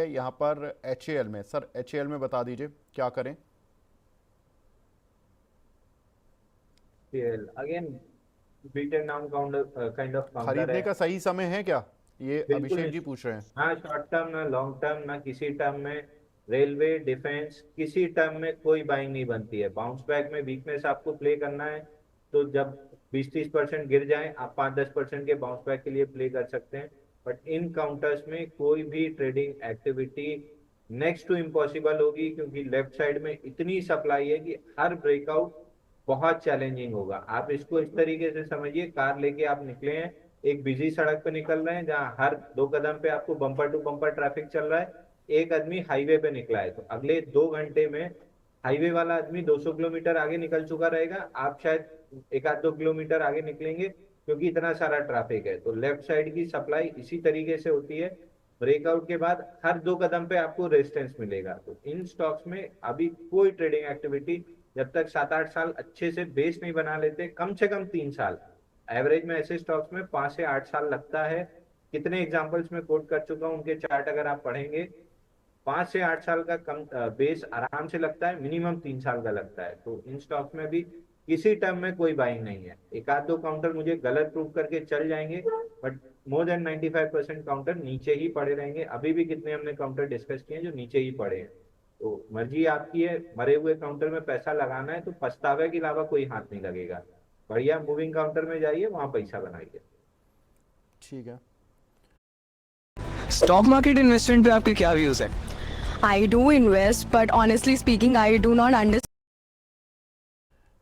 यहाँ पर HAL में, सर HAL में बता दीजिए क्या करें। अगेन बीटन नाम काउंटर काइंड ऑफ काउंटर खरीदने है। का सही समय है क्या, ये बिल्कुल अभिषेक नहीं। जी पूछ रहे हैं। हाँ, शॉर्ट टर्म ना लॉन्ग टर्म ना किसी टर्म में रेलवे डिफेंस किसी टर्म में कोई बाइंग नहीं बनती है। बाउंस बैक में वीकनेस आपको प्ले करना है तो जब 20-30% गिर जाए आप 5-10% के बाउंस बैक के लिए प्ले कर सकते हैं। बट इन काउंटर्स में कोई भी trading activity next to impossible होगी, क्योंकि लेफ्ट साइड में इतनी सप्लाई है कि हर ब्रेकआउट बहुत चैलेंजिंग होगा। आप इसको इस तरीके से समझिए, कार लेके आप निकले हैं, एक बिजी सड़क पे निकल रहे हैं जहां हर 2 कदम पे आपको बम्पर टू बम्पर ट्रैफिक चल रहा है। एक आदमी हाईवे पे निकला है तो अगले 2 घंटे में हाईवे वाला आदमी 200 किलोमीटर आगे निकल चुका रहेगा, आप शायद एक आध 2 किलोमीटर आगे निकलेंगे क्योंकि इतना सारा ट्रैफिक है। तो लेफ्ट साइड की सप्लाई इसी तरीके से होती है। ब्रेकआउट के बाद हर 2 कदम पे आपको रेजिस्टेंस मिलेगा। तो इन स्टॉक्स में अभी कोई ट्रेडिंग एक्टिविटी जब तक 7-8 साल अच्छे से बेस नहीं बना लेते, कम से कम 3 साल, एवरेज में ऐसे स्टॉक्स में 5 से 8 साल लगता है। कितने एग्जांपल्स में कोट कर चुका हूं, उनके चार्ट अगर आप पढ़ेंगे 5 से 8 साल का कम बेस आराम से लगता है, मिनिमम 3 साल का लगता है। तो इन स्टॉक्स में भी किसी टर्म में कोई बाइंग नहीं है। एक आध दो काउंटर मुझे गलत प्रूव करके चल जाएंगे, बट मोर देन 95% काउंटर नीचे ही पड़े रहेंगे। अभी भी कितने हमने काउंटर डिस्कस किए हैं जो नीचे ही पड़े हैं। तो मर्जी आपकी है, मरे हुए काउंटर में पैसा लगाना है तो पछतावे के अलावा कोई हाथ नहीं लगेगा। बढ़िया मूविंग काउंटर में जाइए, वहां पैसा बनाइए। ठीक है। स्टॉक मार्केट इन्वेस्टमेंट पे आपके क्या व्यूज है? I do invest, but honestly speaking, I do not understand.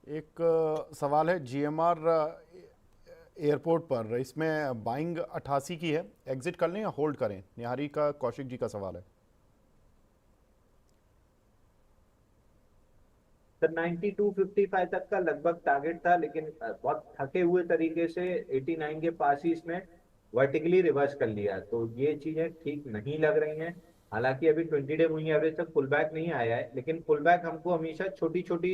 एक सवाल है GMR एयरपोर्ट पर, इसमें बाइंग 88 की है, एग्जिट कर लें या होल्ड करें? निहारी का कौशिक जी का सवाल है। सर 92-55 तक का लगभग टारगेट था, लेकिन बहुत थके हुए तरीके से 89 के पास ही इसने वर्टिकली रिवर्स कर लिया। तो ये चीजें ठीक नहीं लग रही हैं। हालांकि अभी 20 डे मूविंग एवरेज तक पुल बैक नहीं आया है, लेकिन पुल बैक हमको हमेशा छोटी छोटी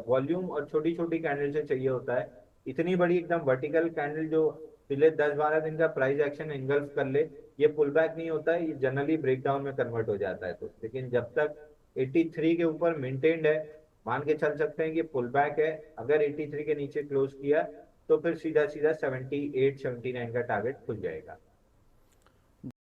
वॉल्यूम और छोटी छोटी कैंडल से चाहिए होता है। इतनी बड़ी एकदम वर्टिकल कैंडल जो पिछले 10-12 दिन का प्राइस एक्शन एंगल्फ कर ले, ये पुल बैक नहीं होता है, ये जनरली ब्रेकडाउन में कन्वर्ट हो जाता है। तो लेकिन जब तक 83 के ऊपर मेंटेन्ड है, मान के चल सकते हैं कि पुल बैक है। अगर 83 के नीचे क्लोज किया तो फिर सीधा सीधा 78-79 का टारगेट खुल जाएगा।